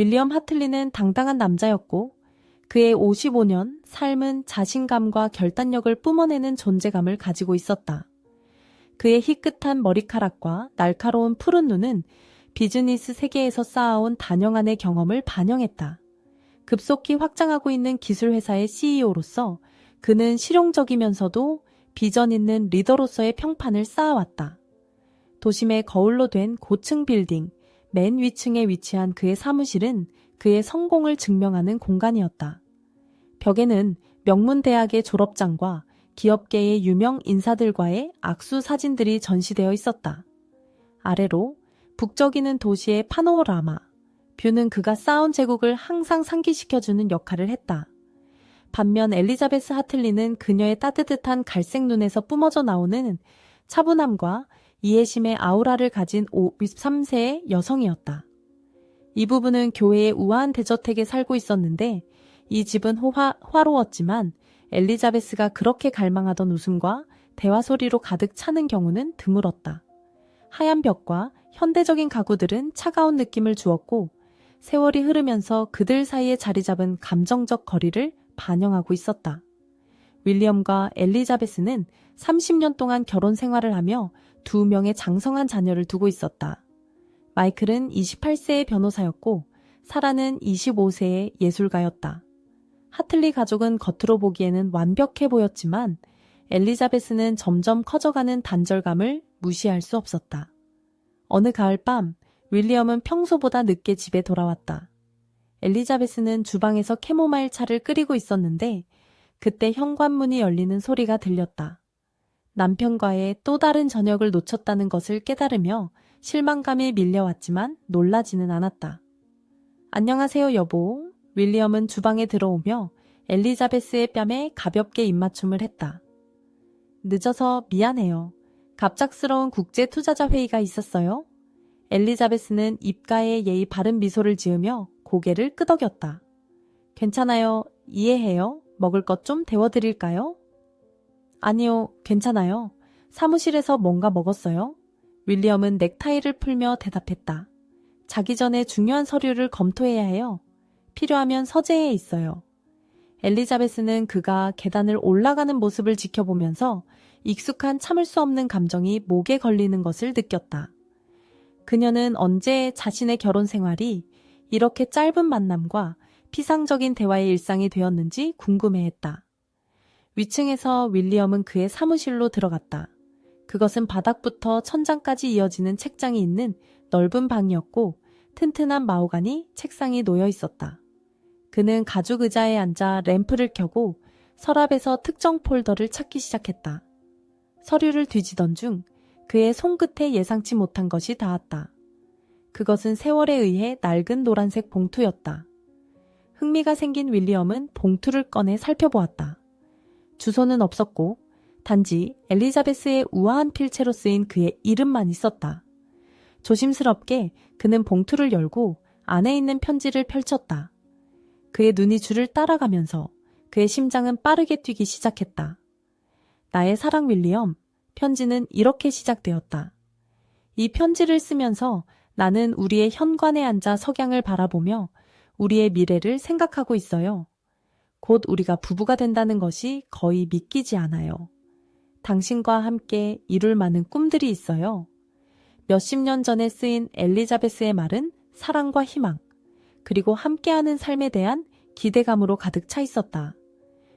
윌리엄 하틀리는 당당한 남자였고 그의 55년 삶은 자신감과 결단력을 뿜어내는 존재감을 가지고 있었다. 그의 희끗한 머리카락과 날카로운 푸른 눈은 비즈니스 세계에서 쌓아온 단영한의 경험을 반영했다. 급속히 확장하고 있는 기술회사의 CEO로서 그는 실용적이면서도 비전 있는 리더로서의 평판을 쌓아왔다. 도심의 거울로 된 고층 빌딩, 맨 위층에 위치한 그의 사무실은 그의 성공을 증명하는 공간이었다. 벽에는 명문대학의 졸업장과 기업계의 유명 인사들과의 악수 사진들이 전시되어 있었다. 아래로 북적이는 도시의 파노라마, 뷰는 그가 쌓은 제국을 항상 상기시켜주는 역할을 했다. 반면 엘리자베스 하틀리는 그녀의 따뜻한 갈색 눈에서 뿜어져 나오는 차분함과 이해심의 아우라를 가진 53세의 여성이었다. 이 부부는 교회의 우아한 대저택에 살고 있었는데 이 집은 화로웠지만 엘리자베스가 그렇게 갈망하던 웃음과 대화 소리로 가득 차는 경우는 드물었다. 하얀 벽과 현대적인 가구들은 차가운 느낌을 주었고 세월이 흐르면서 그들 사이에 자리 잡은 감정적 거리를 반영하고 있었다. 윌리엄과 엘리자베스는 30년 동안 결혼 생활을 하며 2명의 장성한 자녀를 두고 있었다. 마이클은 28세의 변호사였고 사라는 25세의 예술가였다. 하틀리 가족은 겉으로 보기에는 완벽해 보였지만 엘리자베스는 점점 커져가는 단절감을 무시할 수 없었다. 어느 가을밤 윌리엄은 평소보다 늦게 집에 돌아왔다. 엘리자베스는 주방에서 캐모마일 차를 끓이고 있었는데 그때 현관문이 열리는 소리가 들렸다. 남편과의 또 다른 저녁을 놓쳤다는 것을 깨달으며 실망감에 밀려왔지만 놀라지는 않았다. 안녕하세요, 여보. 윌리엄은 주방에 들어오며 엘리자베스의 뺨에 가볍게 입맞춤을 했다. 늦어서 미안해요. 갑작스러운 국제 투자자 회의가 있었어요. 엘리자베스는 입가에 예의 바른 미소를 지으며 고개를 끄덕였다. 괜찮아요. 이해해요. 먹을 것 좀 데워드릴까요? 아니요. 괜찮아요. 사무실에서 뭔가 먹었어요. 윌리엄은 넥타이를 풀며 대답했다. 자기 전에 중요한 서류를 검토해야 해요. 필요하면 서재에 있어요. 엘리자베스는 그가 계단을 올라가는 모습을 지켜보면서 익숙한 참을 수 없는 감정이 목에 걸리는 것을 느꼈다. 그녀는 언제 자신의 결혼 생활이 이렇게 짧은 만남과 피상적인 대화의 일상이 되었는지 궁금해했다. 위층에서 윌리엄은 그의 사무실로 들어갔다. 그것은 바닥부터 천장까지 이어지는 책장이 있는 넓은 방이었고 튼튼한 마호가니 책상이 놓여 있었다. 그는 가죽 의자에 앉아 램프를 켜고 서랍에서 특정 폴더를 찾기 시작했다. 서류를 뒤지던 중 그의 손끝에 예상치 못한 것이 닿았다. 그것은 세월에 의해 낡은 노란색 봉투였다. 흥미가 생긴 윌리엄은 봉투를 꺼내 살펴보았다. 주소는 없었고 단지 엘리자베스의 우아한 필체로 쓰인 그의 이름만 있었다. 조심스럽게 그는 봉투를 열고 안에 있는 편지를 펼쳤다. 그의 눈이 줄을 따라가면서 그의 심장은 빠르게 뛰기 시작했다. 나의 사랑 윌리엄, 편지는 이렇게 시작되었다. 이 편지를 쓰면서 나는 우리의 현관에 앉아 석양을 바라보며 우리의 미래를 생각하고 있어요. 곧 우리가 부부가 된다는 것이 거의 믿기지 않아요. 당신과 함께 이룰 많은 꿈들이 있어요. 몇십 년 전에 쓰인 엘리자베스의 말은 사랑과 희망, 그리고 함께하는 삶에 대한 기대감으로 가득 차 있었다.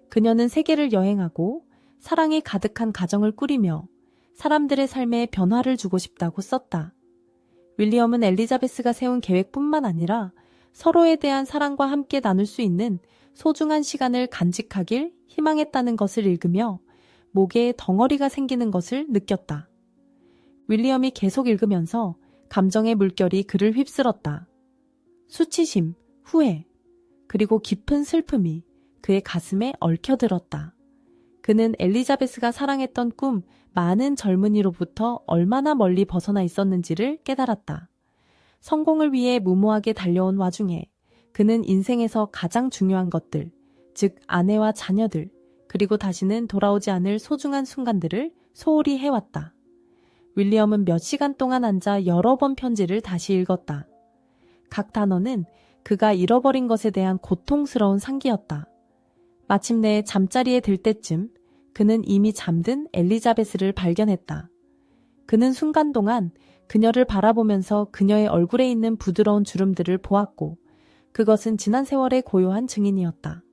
그녀는 세계를 여행하고 사랑이 가득한 가정을 꾸리며 사람들의 삶에 변화를 주고 싶다고 썼다. 윌리엄은 엘리자베스가 세운 계획뿐만 아니라 서로에 대한 사랑과 함께 나눌 수 있는 소중한 시간을 간직하길 희망했다는 것을 읽으며 목에 덩어리가 생기는 것을 느꼈다. 윌리엄이 계속 읽으면서 감정의 물결이 그를 휩쓸었다. 수치심, 후회, 그리고 깊은 슬픔이 그의 가슴에 얽혀들었다. 그는 엘리자베스가 사랑했던 꿈 많은 젊은이로부터 얼마나 멀리 벗어나 있었는지를 깨달았다. 성공을 위해 무모하게 달려온 와중에 그는 인생에서 가장 중요한 것들, 즉 아내와 자녀들, 그리고 다시는 돌아오지 않을 소중한 순간들을 소홀히 해왔다. 윌리엄은 몇 시간 동안 앉아 여러 번 편지를 다시 읽었다. 각 단어는 그가 잃어버린 것에 대한 고통스러운 상기였다. 마침내 잠자리에 들 때쯤 그는 이미 잠든 엘리자베스를 발견했다. 그는 순간 동안 그녀를 바라보면서 그녀의 얼굴에 있는 부드러운 주름들을 보았고 그것은 지난 세월의 고요한 증인이었다.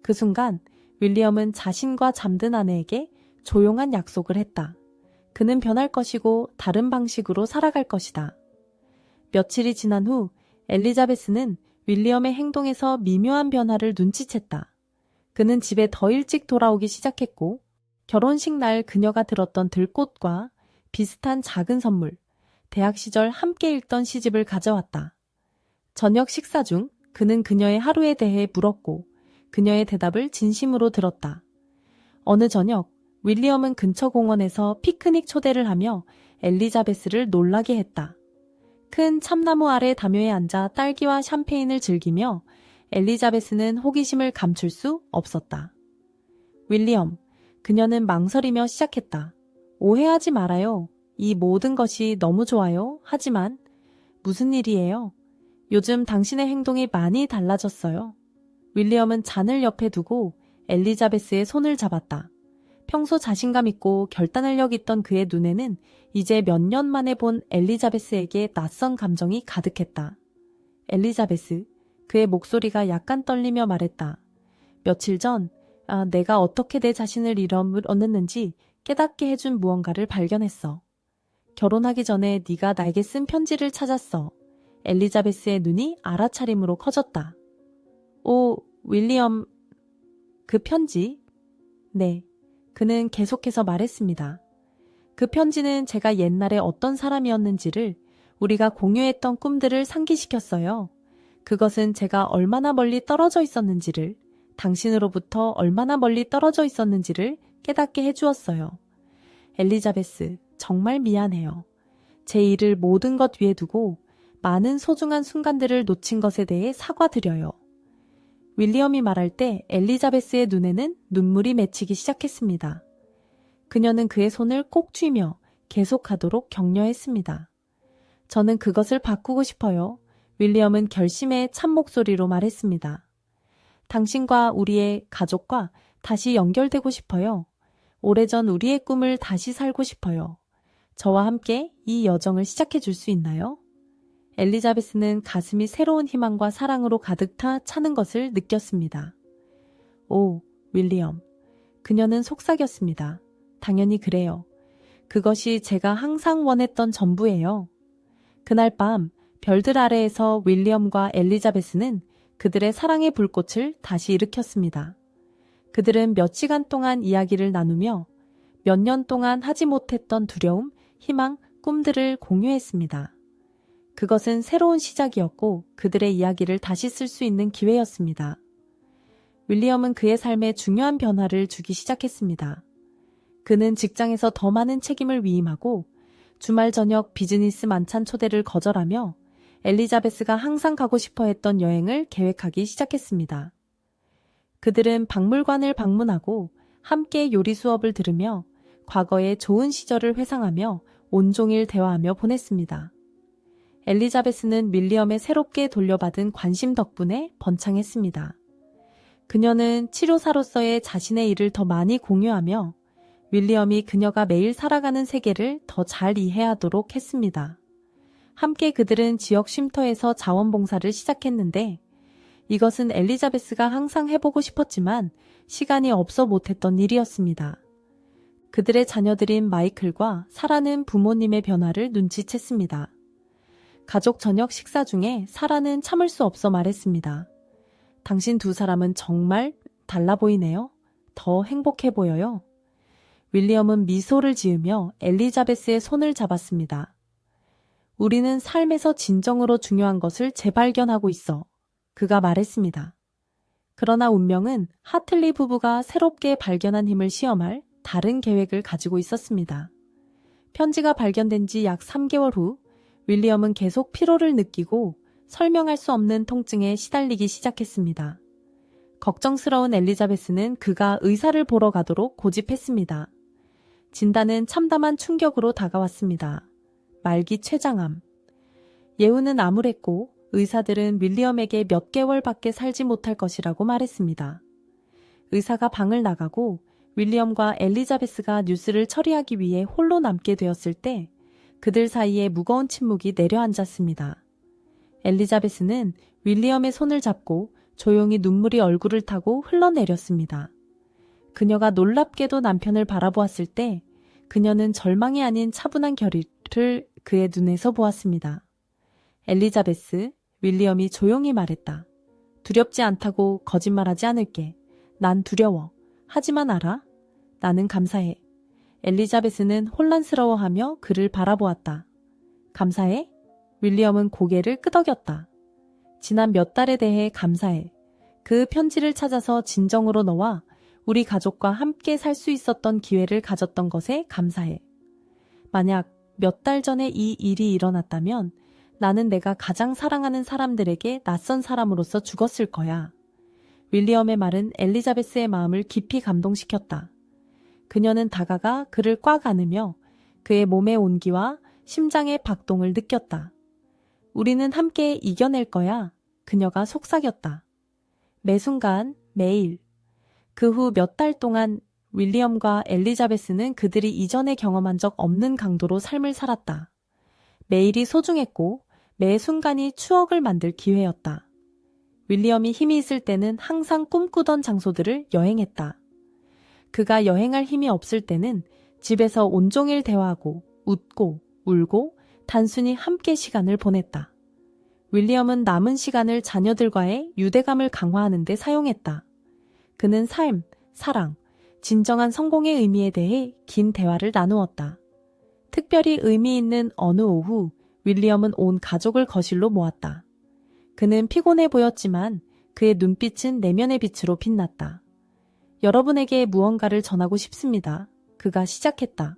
그 순간 윌리엄은 자신과 잠든 아내에게 조용한 약속을 했다. 그는 변할 것이고 다른 방식으로 살아갈 것이다. 며칠이 지난 후 엘리자베스는 윌리엄의 행동에서 미묘한 변화를 눈치챘다. 그는 집에 더 일찍 돌아오기 시작했고 결혼식 날 그녀가 들었던 들꽃과 비슷한 작은 선물, 대학 시절 함께 읽던 시집을 가져왔다. 저녁 식사 중 그는 그녀의 하루에 대해 물었고 그녀의 대답을 진심으로 들었다. 어느 저녁 윌리엄은 근처 공원에서 피크닉 초대를 하며 엘리자베스를 놀라게 했다. 큰 참나무 아래 담요에 앉아 딸기와 샴페인을 즐기며 엘리자베스는 호기심을 감출 수 없었다. 윌리엄, 그녀는 망설이며 시작했다. 오해하지 말아요. 이 모든 것이 너무 좋아요. 하지만 무슨 일이에요? 요즘 당신의 행동이 많이 달라졌어요. 윌리엄은 잔을 옆에 두고 엘리자베스의 손을 잡았다. 평소 자신감 있고 결단력 있던 그의 눈에는 이제 몇 년 만에 본 엘리자베스에게 낯선 감정이 가득했다. 엘리자베스, 그의 목소리가 약간 떨리며 말했다. 며칠 전 내가 어떻게 내 자신을 잃었는지 깨닫게 해준 무언가를 발견했어. 결혼하기 전에 네가 나에게 쓴 편지를 찾았어. 엘리자베스의 눈이 알아차림으로 커졌다. 오, 윌리엄, 그 편지? 네. 그는 계속해서 말했습니다. 그 편지는 제가 옛날에 어떤 사람이었는지를, 우리가 공유했던 꿈들을 상기시켰어요. 그것은 제가 얼마나 멀리 떨어져 있었는지를, 당신으로부터 얼마나 멀리 떨어져 있었는지를 깨닫게 해주었어요. 엘리자베스, 정말 미안해요. 제 일을 모든 것 위에 두고 많은 소중한 순간들을 놓친 것에 대해 사과드려요. 윌리엄이 말할 때 엘리자베스의 눈에는 눈물이 맺히기 시작했습니다. 그녀는 그의 손을 꼭 쥐며 계속하도록 격려했습니다. 저는 그것을 바꾸고 싶어요. 윌리엄은 결심의 찬 목소리로 말했습니다. 당신과 우리의 가족과 다시 연결되고 싶어요. 오래전 우리의 꿈을 다시 살고 싶어요. 저와 함께 이 여정을 시작해 줄 수 있나요? 엘리자베스는 가슴이 새로운 희망과 사랑으로 가득 차는 것을 느꼈습니다. 오, 윌리엄. 그녀는 속삭였습니다. 당연히 그래요. 그것이 제가 항상 원했던 전부예요. 그날 밤 별들 아래에서 윌리엄과 엘리자베스는 그들의 사랑의 불꽃을 다시 일으켰습니다. 그들은 몇 시간 동안 이야기를 나누며 몇 년 동안 하지 못했던 두려움, 희망, 꿈들을 공유했습니다. 그것은 새로운 시작이었고 그들의 이야기를 다시 쓸 수 있는 기회였습니다. 윌리엄은 그의 삶에 중요한 변화를 주기 시작했습니다. 그는 직장에서 더 많은 책임을 위임하고 주말 저녁 비즈니스 만찬 초대를 거절하며 엘리자베스가 항상 가고 싶어 했던 여행을 계획하기 시작했습니다. 그들은 박물관을 방문하고 함께 요리 수업을 들으며 과거의 좋은 시절을 회상하며 온종일 대화하며 보냈습니다. 엘리자베스는 윌리엄의 새롭게 돌려받은 관심 덕분에 번창했습니다. 그녀는 치료사로서의 자신의 일을 더 많이 공유하며 윌리엄이 그녀가 매일 살아가는 세계를 더 잘 이해하도록 했습니다. 함께 그들은 지역 쉼터에서 자원봉사를 시작했는데 이것은 엘리자베스가 항상 해보고 싶었지만 시간이 없어 못했던 일이었습니다. 그들의 자녀들인 마이클과 사라는 부모님의 변화를 눈치챘습니다. 가족 저녁 식사 중에 사라는 참을 수 없어 말했습니다. 당신 두 사람은 정말 달라 보이네요. 더 행복해 보여요. 윌리엄은 미소를 지으며 엘리자베스의 손을 잡았습니다. 우리는 삶에서 진정으로 중요한 것을 재발견하고 있어. 그가 말했습니다. 그러나 운명은 하틀리 부부가 새롭게 발견한 힘을 시험할 다른 계획을 가지고 있었습니다. 편지가 발견된 지 약 3개월 후 윌리엄은 계속 피로를 느끼고 설명할 수 없는 통증에 시달리기 시작했습니다. 걱정스러운 엘리자베스는 그가 의사를 보러 가도록 고집했습니다. 진단은 참담한 충격으로 다가왔습니다. 말기 췌장암. 예후는 암울했고 의사들은 윌리엄에게 몇 개월밖에 살지 못할 것이라고 말했습니다. 의사가 방을 나가고 윌리엄과 엘리자베스가 뉴스를 처리하기 위해 홀로 남게 되었을 때 그들 사이에 무거운 침묵이 내려앉았습니다. 엘리자베스는 윌리엄의 손을 잡고 조용히 눈물이 얼굴을 타고 흘러내렸습니다. 그녀가 놀랍게도 남편을 바라보았을 때 그녀는 절망이 아닌 차분한 결의를 그의 눈에서 보았습니다. 엘리자베스, 윌리엄이 조용히 말했다. 두렵지 않다고 거짓말하지 않을게. 난 두려워. 하지만 알아? 나는 감사해. 엘리자베스는 혼란스러워하며 그를 바라보았다. 감사해? 윌리엄은 고개를 끄덕였다. 지난 몇 달에 대해 감사해. 그 편지를 찾아서 진정으로 너와 우리 가족과 함께 살 수 있었던 기회를 가졌던 것에 감사해. 만약 몇 달 전에 이 일이 일어났다면 나는 내가 가장 사랑하는 사람들에게 낯선 사람으로서 죽었을 거야. 윌리엄의 말은 엘리자베스의 마음을 깊이 감동시켰다. 그녀는 다가가 그를 꽉 안으며 그의 몸의 온기와 심장의 박동을 느꼈다. 우리는 함께 이겨낼 거야. 그녀가 속삭였다. 매 순간, 매일. 그 후 몇 달 동안 윌리엄과 엘리자베스는 그들이 이전에 경험한 적 없는 강도로 삶을 살았다. 매일이 소중했고 매 순간이 추억을 만들 기회였다. 윌리엄이 힘이 있을 때는 항상 꿈꾸던 장소들을 여행했다. 그가 여행할 힘이 없을 때는 집에서 온종일 대화하고 웃고 울고 단순히 함께 시간을 보냈다. 윌리엄은 남은 시간을 자녀들과의 유대감을 강화하는 데 사용했다. 그는 삶, 사랑, 진정한 성공의 의미에 대해 긴 대화를 나누었다. 특별히 의미 있는 어느 오후 윌리엄은 온 가족을 거실로 모았다. 그는 피곤해 보였지만 그의 눈빛은 내면의 빛으로 빛났다. 여러분에게 무언가를 전하고 싶습니다. 그가 시작했다.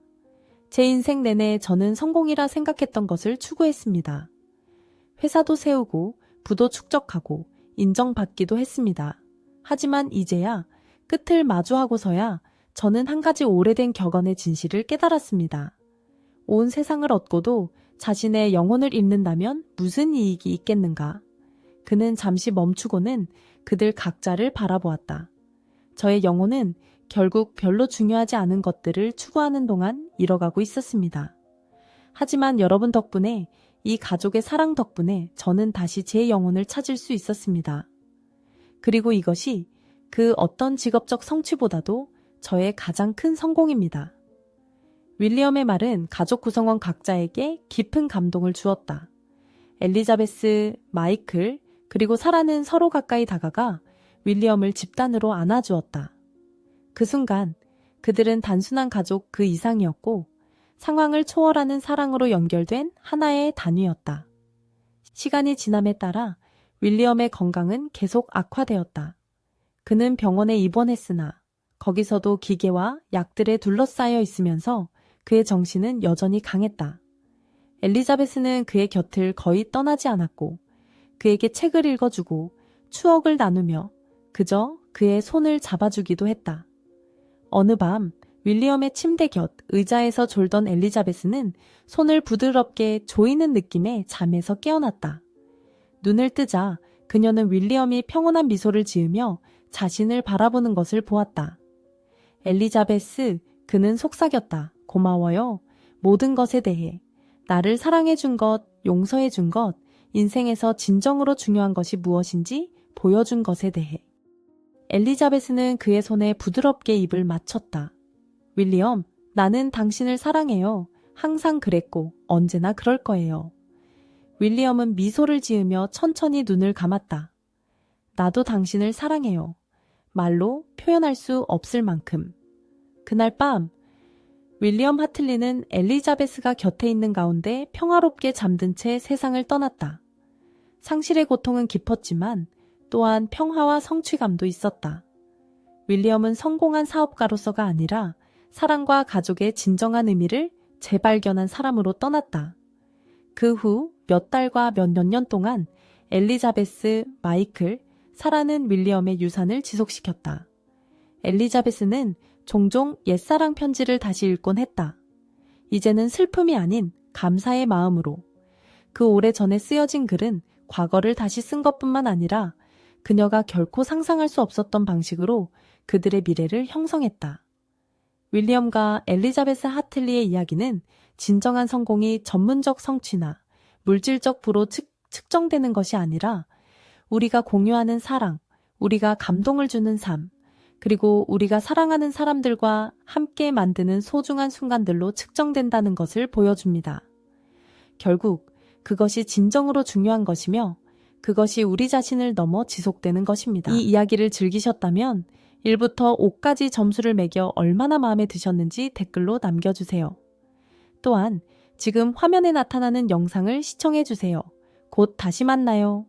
제 인생 내내 저는 성공이라 생각했던 것을 추구했습니다. 회사도 세우고 부도 축적하고 인정받기도 했습니다. 하지만 이제야 끝을 마주하고서야 저는 한 가지 오래된 격언의 진실을 깨달았습니다. 온 세상을 얻고도 자신의 영혼을 잃는다면 무슨 이익이 있겠는가? 그는 잠시 멈추고는 그들 각자를 바라보았다. 저의 영혼은 결국 별로 중요하지 않은 것들을 추구하는 동안 잃어가고 있었습니다. 하지만 여러분 덕분에, 이 가족의 사랑 덕분에 저는 다시 제 영혼을 찾을 수 있었습니다. 그리고 이것이 그 어떤 직업적 성취보다도 저의 가장 큰 성공입니다. 윌리엄의 말은 가족 구성원 각자에게 깊은 감동을 주었다. 엘리자베스, 마이클, 그리고 사라는 서로 가까이 다가가 윌리엄을 집단으로 안아주었다. 그 순간 그들은 단순한 가족 그 이상이었고 상황을 초월하는 사랑으로 연결된 하나의 단위였다. 시간이 지남에 따라 윌리엄의 건강은 계속 악화되었다. 그는 병원에 입원했으나 거기서도 기계와 약들에 둘러싸여 있으면서 그의 정신은 여전히 강했다. 엘리자베스는 그의 곁을 거의 떠나지 않았고 그에게 책을 읽어주고 추억을 나누며 그저 그의 손을 잡아주기도 했다. 어느 밤 윌리엄의 침대 곁 의자에서 졸던 엘리자베스는 손을 부드럽게 조이는 느낌에 잠에서 깨어났다. 눈을 뜨자 그녀는 윌리엄이 평온한 미소를 지으며 자신을 바라보는 것을 보았다. 엘리자베스, 그는 속삭였다. 고마워요. 모든 것에 대해. 나를 사랑해준 것, 용서해준 것, 인생에서 진정으로 중요한 것이 무엇인지 보여준 것에 대해. 엘리자베스는 그의 손에 부드럽게 입을 맞췄다. 윌리엄, 나는 당신을 사랑해요. 항상 그랬고 언제나 그럴 거예요. 윌리엄은 미소를 지으며 천천히 눈을 감았다. 나도 당신을 사랑해요. 말로 표현할 수 없을 만큼. 그날 밤 윌리엄 하틀리는 엘리자베스가 곁에 있는 가운데 평화롭게 잠든 채 세상을 떠났다. 상실의 고통은 깊었지만 또한 평화와 성취감도 있었다. 윌리엄은 성공한 사업가로서가 아니라 사랑과 가족의 진정한 의미를 재발견한 사람으로 떠났다. 그 후 몇 달과 몇 년 동안 엘리자베스, 마이클, 사라는 윌리엄의 유산을 지속시켰다. 엘리자베스는 종종 옛사랑 편지를 다시 읽곤 했다. 이제는 슬픔이 아닌 감사의 마음으로. 그 오래전에 쓰여진 글은 과거를 다시 쓴 것뿐만 아니라 그녀가 결코 상상할 수 없었던 방식으로 그들의 미래를 형성했다. 윌리엄과 엘리자베스 하틀리의 이야기는 진정한 성공이 전문적 성취나 물질적 부로 측정되는 것이 아니라 우리가 공유하는 사랑, 우리가 감동을 주는 삶, 그리고 우리가 사랑하는 사람들과 함께 만드는 소중한 순간들로 측정된다는 것을 보여줍니다. 결국 그것이 진정으로 중요한 것이며 그것이 우리 자신을 넘어 지속되는 것입니다. 이 이야기를 즐기셨다면 1부터 5까지 점수를 매겨 얼마나 마음에 드셨는지 댓글로 남겨주세요. 또한 지금 화면에 나타나는 영상을 시청해주세요. 곧 다시 만나요.